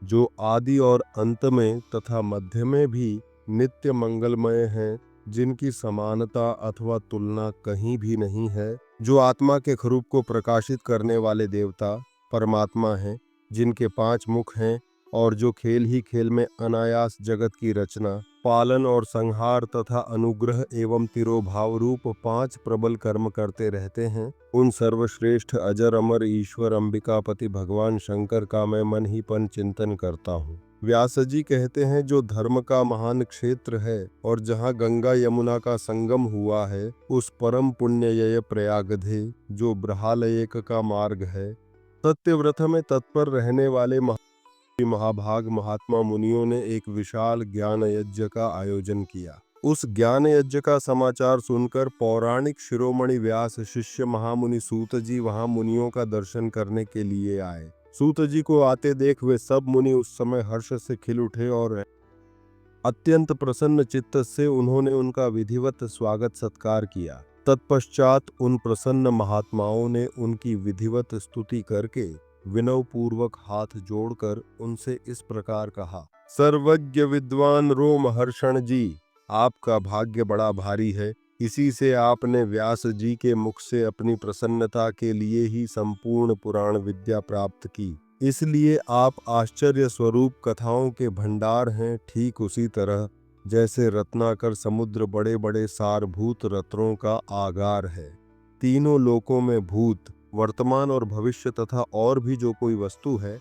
जो आदि और अंत में तथा मध्य में भी नित्य मंगलमय हैं, जिनकी समानता अथवा तुलना कहीं भी नहीं है, जो आत्मा के स्वरूप को प्रकाशित करने वाले देवता परमात्मा हैं, जिनके 5 मुख हैं और जो खेल ही खेल में अनायास जगत की रचना, पालन और संहार तथा अनुग्रह एवं तिरोभाव रूप 5 प्रबल कर्म करते रहते हैं, उन सर्वश्रेष्ठ अजर अमर ईश्वर अंबिकापति भगवान शंकर का मैं मन ही मन चिंतन करता हूँ। व्यास जी कहते हैं, जो धर्म का महान क्षेत्र है और जहाँ गंगा यमुना का संगम हुआ है, उस परम पुण्य प्रयागधे जो ब्रहालयक का मार्ग है, सत्यव्रत में तत्पर रहने वाले महाभाग महात्मा मुनियों ने एक विशाल ज्ञान यज्ञ का आयोजन किया। उस ज्ञान यज्ञ का समाचार सुनकर पौराणिक शिरोमणि व्यास शिष्य महामुनि सूत जी वहां मुनियों का दर्शन करने के लिए आए। सूत जी को आते देख वे सब मुनि उस समय हर्ष से खिल उठे और अत्यंत प्रसन्न चित्त से उन्होंने उनका विधिवत स्वागत सत्कार किया। तत्पश्चात उन प्रसन्न महात्माओं ने उनकी विधिवत स्तुति करके विनय पूर्वक हाथ जोड़कर उनसे इस प्रकार कहा, सर्वज्ञ विद्वान रोमहर्षण जी, आपका भाग्य बड़ा भारी है। इसी से आपने व्यास जी के मुख से अपनी प्रसन्नता के लिए ही संपूर्ण पुराण विद्या प्राप्त की, इसलिए आप आश्चर्य स्वरूप कथाओं के भंडार हैं। ठीक उसी तरह जैसे रत्नाकर समुद्र बड़े बड़े सारभूत रत्नों का आगार है। तीनों लोकों में भूत, वर्तमान और भविष्य तथा और भी जो कोई वस्तु है,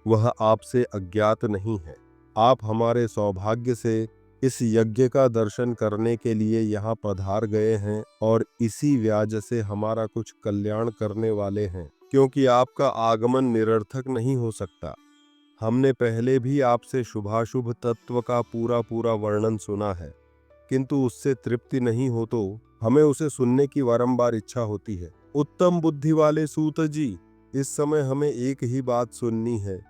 वह आपसे अज्ञात नहीं है। आप हमारे सौभाग्य से इस यज्ञ का दर्शन करने के लिए यहाँ पधार गए हैं और इसी व्याज से हमारा कुछ कल्याण करने वाले हैं, क्योंकि आपका आगमन निरर्थक नहीं हो सकता। हमने पहले भी आपसे शुभाशुभ तत्व का पूरा पूरा वर्णन सुना है, किंतु उससे तृप्ति नहीं हो तो हमें उसे सुनने की बारंबार इच्छा होती है। उत्तम बुद्धि वाले सूत जी, इस समय हमें एक ही बात सुननी है।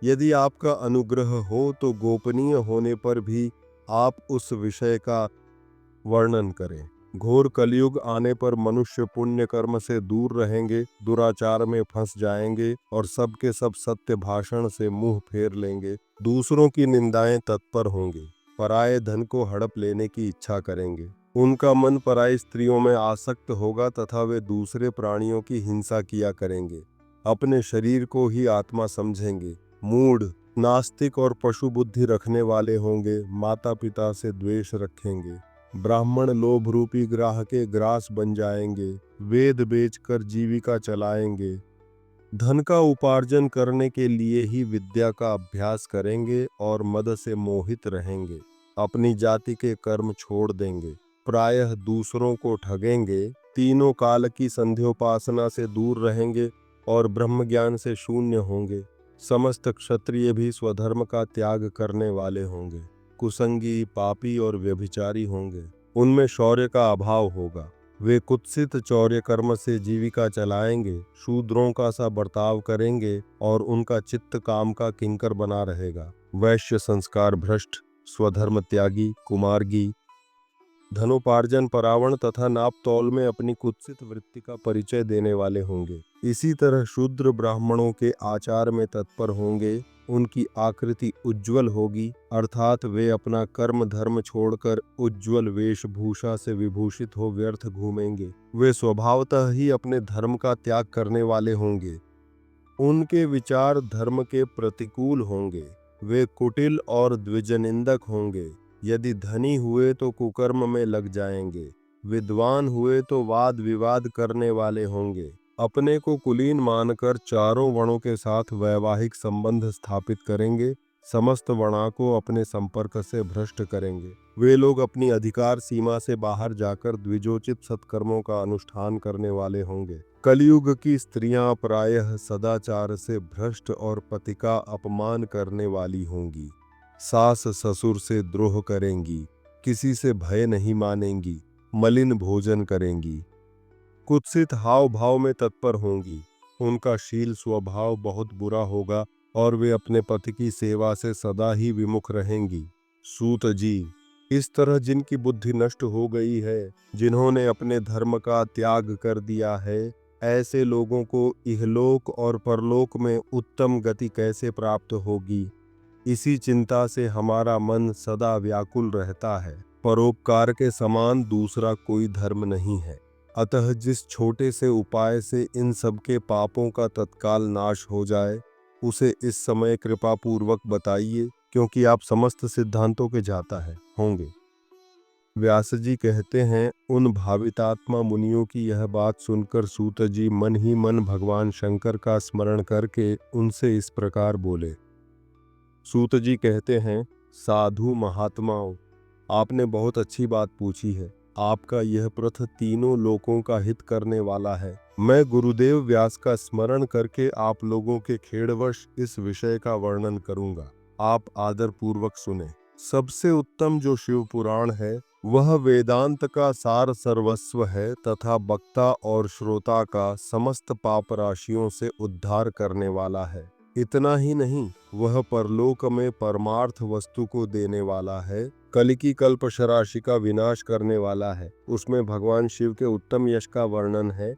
यदि आपका अनुग्रह हो तो गोपनीय होने पर भी आप उस विषय का वर्णन करें। घोर कलयुग आने पर मनुष्य पुण्य कर्म से दूर रहेंगे, दुराचार में फंस जाएंगे और सबके सब सत्य भाषण से मुंह फेर लेंगे, दूसरों की निंदाएं तत्पर होंगे, पराये धन को हड़प लेने की इच्छा करेंगे, उनका मन पराई स्त्रियों में आसक्त होगा तथा वे दूसरे प्राणियों की हिंसा किया करेंगे, अपने शरीर को ही आत्मा समझेंगे, मूढ़, नास्तिक और पशु बुद्धि रखने वाले होंगे, माता पिता से द्वेष रखेंगे, ब्राह्मण लोभ रूपी ग्राह के ग्रास बन जाएंगे, वेद बेचकर जीविका चलाएंगे, धन का उपार्जन करने के लिए ही विद्या का अभ्यास करेंगे और मद से मोहित रहेंगे, अपनी जाति के कर्म छोड़ देंगे, प्रायः दूसरों को ठगेंगे, तीनों काल की संध्योपासना से दूर रहेंगे और ब्रह्म ज्ञान से शून्य होंगे, समस्त क्षत्रिय भी स्वधर्म का त्याग करने वाले होंगे, कुसंगी, पापी और व्यभिचारी होंगे, उनमें शौर्य का अभाव होगा, वे कुत्सित चौर्य कर्म से जीविका चलाएंगे, शूद्रों का सा बर्ताव करेंगे और उनका चित्त काम का किंकर बना रहेगा, वैश्य संस्कार भ्रष्ट, स्वधर्म त्यागी, कुमार्गी, धनोपार्जन परावण तथा नाप तौल में अपनी कुत्सित वृत्ति का परिचय देने वाले होंगे। इसी तरह शूद्र ब्राह्मणों के आचार में तत्पर होंगे, उनकी आकृति उज्ज्वल होगी, अर्थात वे अपना कर्म धर्म छोड़कर उज्ज्वल वेशभूषा से विभूषित हो व्यर्थ घूमेंगे, वे स्वभावतः ही अपने धर्म का त्याग करने वाले होंगे, उनके विचार धर्म के प्रतिकूल होंगे, वे कुटिल और द्विजनिंदक होंगे, यदि धनी हुए तो कुकर्म में लग जाएंगे, विद्वान हुए तो वाद विवाद करने वाले होंगे, अपने को कुलीन मानकर चारों वर्णों के साथ वैवाहिक संबंध स्थापित करेंगे, समस्त वर्णा को अपने संपर्क से भ्रष्ट करेंगे, वे लोग अपनी अधिकार सीमा से बाहर जाकर द्विजोचित सत्कर्मों का अनुष्ठान करने वाले होंगे। कलयुग की स्त्रियां प्रायः सदाचार से भ्रष्ट और पति का अपमान करने वाली होंगी, सास ससुर से द्रोह करेंगी, किसी से भय नहीं मानेंगी, मलिन भोजन करेंगी, कुत्सित हाव भाव में तत्पर होंगी, उनका शील स्वभाव बहुत बुरा होगा और वे अपने पति की सेवा से सदा ही विमुख रहेंगी। सूत जी, इस तरह जिनकी बुद्धि नष्ट हो गई है, जिन्होंने अपने धर्म का त्याग कर दिया है, ऐसे लोगों को इहलोक और परलोक में उत्तम गति कैसे प्राप्त होगी, इसी चिंता से हमारा मन सदा व्याकुल रहता है। परोपकार के समान दूसरा कोई धर्म नहीं है। अतः जिस छोटे से उपाय से इन सबके पापों का तत्काल नाश हो जाए, उसे इस समय कृपा पूर्वक बताइए, क्योंकि आप समस्त सिद्धांतों के ज्ञाता होंगे। व्यास जी कहते हैं, उन भावितात्मा मुनियों की यह बात सुनकर सूत जी मन ही मन भगवान शंकर का स्मरण करके उनसे इस प्रकार बोले। सूत जी कहते हैं, साधु महात्माओं, आपने बहुत अच्छी बात पूछी है। आपका यह प्रथ तीनों लोकों का हित करने वाला है। मैं गुरुदेव व्यास का स्मरण करके आप लोगों के खेड़वश इस विषय का वर्णन करूंगा। आप आदर पूर्वक सुने। सबसे उत्तम जो शिव पुराण है, वह वेदांत का सार सर्वस्व है तथा वक्ता और श्रोता का समस्त पाप राशियों से उद्धार करने वाला है। इतना ही नहीं, वह परलोक में परमार्थ वस्तु को देने वाला है। कलिकी कल्पशराशि का विनाश करने वाला है। उसमें भगवान शिव के उत्तम यश का वर्णन है।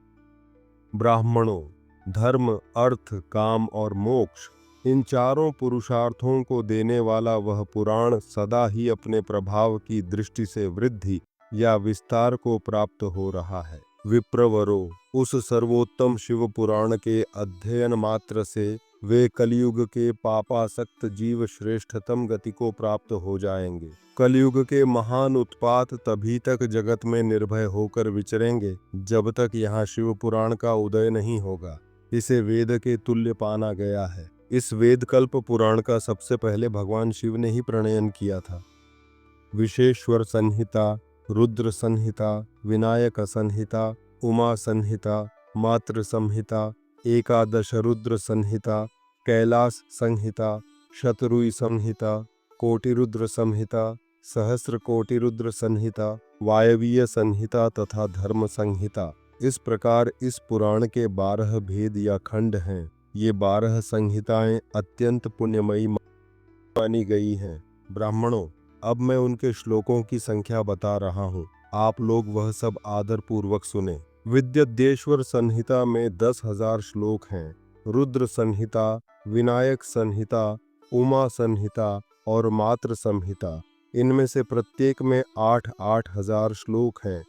ब्राह्मणों, धर्म, अर्थ, काम और मोक्ष, इन चारों पुरुषार्थों को देने वाला वह पुराण सदा ही अपने प्रभाव की दृष्टि से वृद्धि या विस्तार को प्राप्त हो रहा है। विप्रवरो, उस सर्वोत्तम शिव पुराण के अध्ययन मात्र से वे कलयुग के पापासक्त जीव श्रेष्ठतम गति को प्राप्त हो जाएंगे। कलयुग के महान उत्पात तभी तक जगत में निर्भय होकर विचरेंगे जब तक यहाँ शिव पुराण का उदय नहीं होगा। इसे वेद के तुल्य पाना गया है। इस वेद कल्प पुराण का सबसे पहले भगवान शिव ने ही प्रणयन किया था। विशेश्वर संहिता, रुद्र संहिता, विनायक संहिता, उमा संहिता, मातृ संहिता, एकादश रुद्र संहिता, कैलाश संहिता, शतरुई संहिता, कोटि रुद्र संहिता, सहस्र कोटि रुद्र संहिता, वायवीय संहिता तथा धर्म संहिता, इस प्रकार इस पुराण के 12 भेद या खंड हैं। ये 12 संहिताएं अत्यंत पुण्यमयी मानी गई हैं। ब्राह्मणों, अब मैं उनके श्लोकों की संख्या बता रहा हूँ। आप लोग वह सब आदर पूर्वक सुने। विद्यदेश्वर संहिता में 10,000 श्लोक हैं। रुद्र संहिता, विनायक संहिता, उमा संहिता और मातृ संहिता, इनमें से प्रत्येक में 8-8 हजार श्लोक हैं।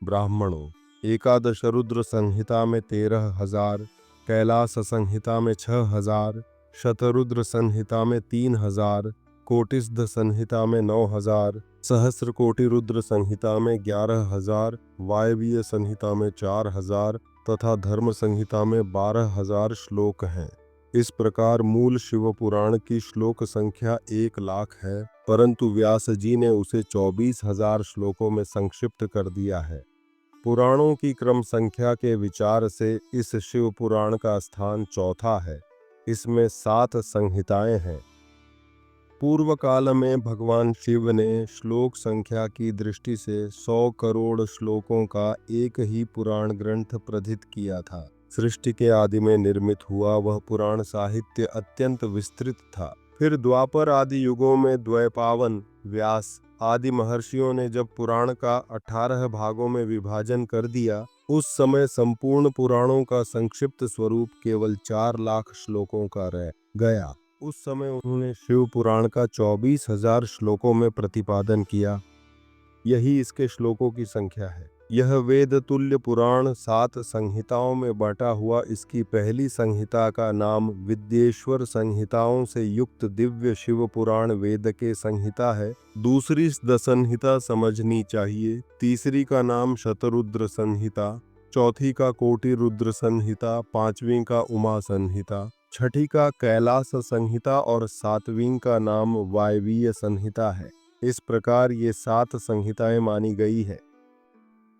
ब्राह्मणों, एकादश रुद्र संहिता में 13,000, कैलाश संहिता में 6,000, शतरुद्र संहिता में 3,000, कोटिस्ध संहिता में 9,000, सहस्र कोटि रुद्र संहिता में 11,000, वायवीय संहिता में 4,000 तथा धर्म संहिता में 12,000 श्लोक हैं। इस प्रकार मूल शिव पुराण की श्लोक संख्या 1,00,000 है, परंतु व्यास जी ने उसे 24,000 श्लोकों में संक्षिप्त कर दिया है। पुराणों की क्रम संख्या के विचार से इस शिव पुराण का स्थान चौथा है। इसमें 7 संहिताएं हैं। पूर्व काल में भगवान शिव ने श्लोक संख्या की दृष्टि से 100 करोड़ श्लोकों का एक ही पुराण ग्रंथ प्रथित किया था। सृष्टि के आदि में निर्मित हुआ वह पुराण साहित्य अत्यंत विस्तृत था। फिर द्वापर आदि युगों में द्वैपावन, व्यास आदि महर्षियों ने जब पुराण का 18 भागों में विभाजन कर दिया, उस समय संपूर्ण पुराणों का संक्षिप्त स्वरूप केवल 4,00,000 श्लोकों का रह गया। उस समय उन्होंने शिव पुराण का 24,000 श्लोकों में प्रतिपादन किया। यही इसके श्लोकों की संख्या है। यह वेद तुल्य पुराण 7 संहिताओं में बटा हुआ इसकी पहली संहिता का नाम विद्येश्वर संहिताओं से युक्त दिव्य शिव पुराण वेद के संहिता है। दूसरी संहिता समझनी चाहिए। तीसरी का नाम शतरुद्र संहिता, चौथी का कोटि रुद्र संहिता, पांचवी का उमा संहिता, छठी का कैलाश संहिता और 7वीं का नाम वायवीय संहिता है। इस प्रकार ये 7 संहिताएं मानी गई है।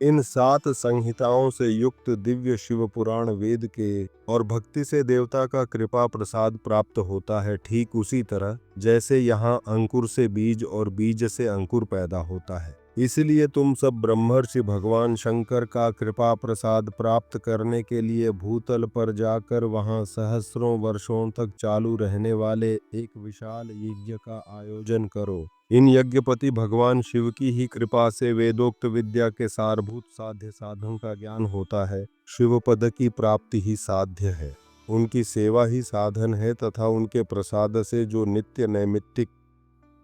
इन 7 संहिताओं से युक्त दिव्य शिव पुराण वेद के और भक्ति से देवता का कृपा प्रसाद प्राप्त होता है। ठीक उसी तरह जैसे यहाँ अंकुर से बीज और बीज से अंकुर पैदा होता है। इसलिए तुम सब ब्रह्मर्षि भगवान शंकर का कृपा प्रसाद प्राप्त करने के लिए भूतल पर जाकर वहां सहस्रों वर्षों तक चालू रहने वाले एक विशाल यज्ञ का आयोजन करो। इन यज्ञपति भगवान शिव की ही कृपा से वेदोक्त विद्या के सारभूत साध्य साधन का ज्ञान होता है। शिव पद की प्राप्ति ही साध्य है, उनकी सेवा ही साधन है तथा उनके प्रसाद से जो नित्य नैमित्तिक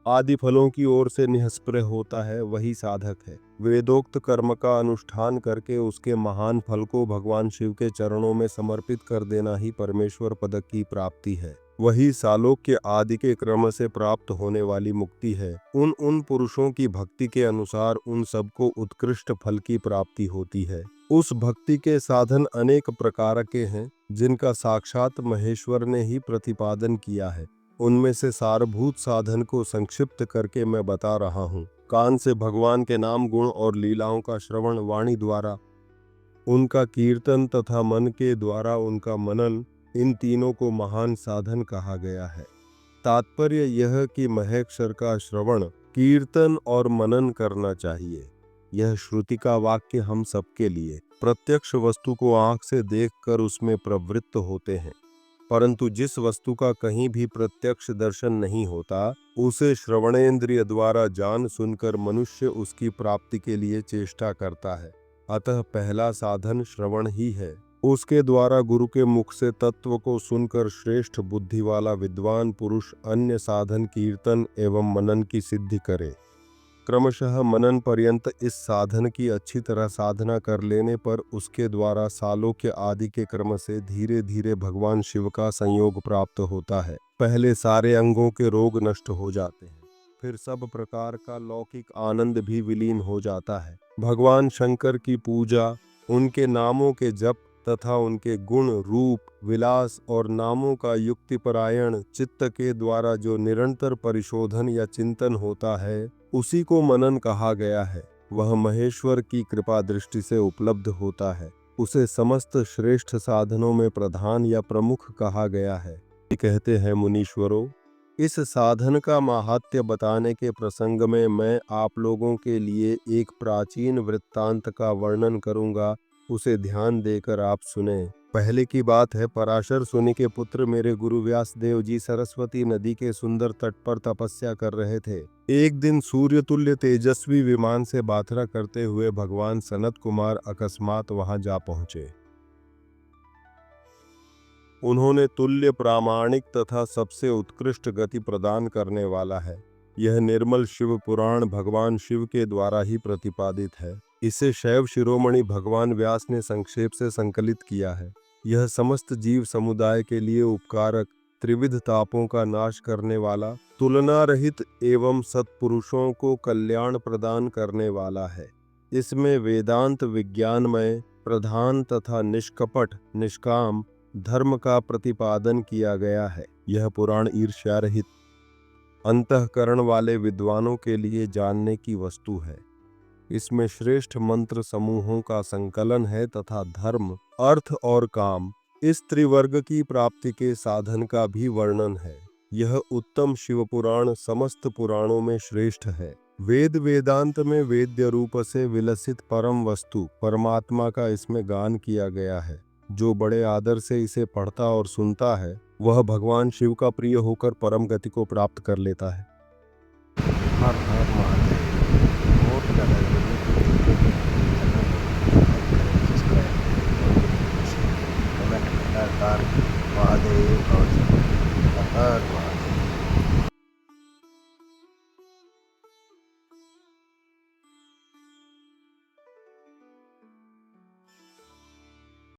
आदि फलों की ओर से निष्प्रय होता है वही साधक है। वेदोक्त कर्म का अनुष्ठान करके उसके महान फल को भगवान शिव के चरणों में समर्पित कर देना ही परमेश्वर पद की प्राप्ति है। वही सालोक्य आदि के क्रम से प्राप्त होने वाली मुक्ति है। उन पुरुषों की भक्ति के अनुसार उन सबको उत्कृष्ट फल की प्राप्ति होती है। उस भक्ति के साधन अनेक प्रकार के हैं, जिनका साक्षात महेश्वर ने ही प्रतिपादन किया है। उनमें से सारभूत साधन को संक्षिप्त करके मैं बता रहा हूँ। कान से भगवान के नाम गुण और लीलाओं का श्रवण, वाणी द्वारा उनका कीर्तन तथा मन के द्वारा उनका मनन, इन तीनों को महान साधन कहा गया है। तात्पर्य यह कि महेश्वर का श्रवण, कीर्तन और मनन करना चाहिए। यह श्रुति का वाक्य हम सबके लिए प्रत्यक्ष वस्तु को आंख से देखकर उसमें प्रवृत्त होते हैं, परंतु जिस वस्तु का कहीं भी प्रत्यक्ष दर्शन नहीं होता, उसे श्रवणेंद्रिय द्वारा जान सुनकर मनुष्य उसकी प्राप्ति के लिए चेष्टा करता है। अतः पहला साधन श्रवण ही है। उसके द्वारा गुरु के मुख से तत्व को सुनकर श्रेष्ठ बुद्धि वाला विद्वान पुरुष अन्य साधन कीर्तन एवं मनन की सिद्धि करे। क्रमशः मनन पर्यंत इस साधन की अच्छी तरह साधना कर लेने पर उसके द्वारा सालोक्य आदि के क्रम से धीरे धीरे भगवान शिव का संयोग प्राप्त होता है। पहले सारे अंगों के रोग नष्ट हो जाते हैं, फिर सब प्रकार का लौकिक आनंद भी विलीन हो जाता है। भगवान शंकर की पूजा, उनके नामों के जप तथा उनके गुण रूप विलास और नामों का युक्तिपरायण चित्त के द्वारा जो निरंतर परिशोधन या चिंतन होता है, उसी को मनन कहा गया है। वह महेश्वर की कृपा दृष्टि से उपलब्ध होता है। उसे समस्त श्रेष्ठ साधनों में प्रधान या प्रमुख कहा गया है। कहते हैं मुनीश्वरों, इस साधन का माहात्म्य बताने के प्रसंग में मैं आप लोगों के लिए एक प्राचीन वृत्तांत का वर्णन करूंगा, उसे ध्यान देकर आप सुने। पहले की बात है, पराशर सुनि के पुत्र मेरे गुरु व्यास देव जी सरस्वती नदी के सुंदर तट पर तपस्या कर रहे थे। एक दिन सूर्य तुल्य तेजस्वी विमान से बाथरा करते हुए भगवान सनत कुमार अकस्मात वहां जा पहुंचे। उन्होंने तुल्य प्रामाणिक तथा सबसे उत्कृष्ट गति प्रदान करने वाला है। यह निर्मल शिव पुराण भगवान शिव के द्वारा ही प्रतिपादित है। इसे शैव शिरोमणि भगवान व्यास ने संक्षेप से संकलित किया है। यह समस्त जीव समुदाय के लिए उपकारक, त्रिविध तापों का नाश करने वाला, तुलना रहित एवं सत्पुरुषों को कल्याण प्रदान करने वाला है। इसमें वेदांत विज्ञानमय, प्रधान तथा निष्कपट निष्काम धर्म का प्रतिपादन किया गया है। यह पुराण ईर्ष्या रहित, अंतःकरण वाले विद्वानों के लिए जानने की वस्तु है। इसमें श्रेष्ठ मंत्र समूहों का संकलन है तथा धर्म, अर्थ और काम, इस त्रिवर्ग की प्राप्ति के साधन का भी वर्णन है। यह उत्तम शिव पुराण समस्त पुराणों में श्रेष्ठ है। वेद वेदांत में वेद्य रूप से विलसित परम वस्तु परमात्मा का इसमें गान किया गया है। जो बड़े आदर से इसे पढ़ता और सुनता है, वह भगवान शिव का प्रिय होकर परम गति को प्राप्त कर लेता है। हर हर महादेव। बहुत ज़्यादा कमेंट लगातार महादेव और हर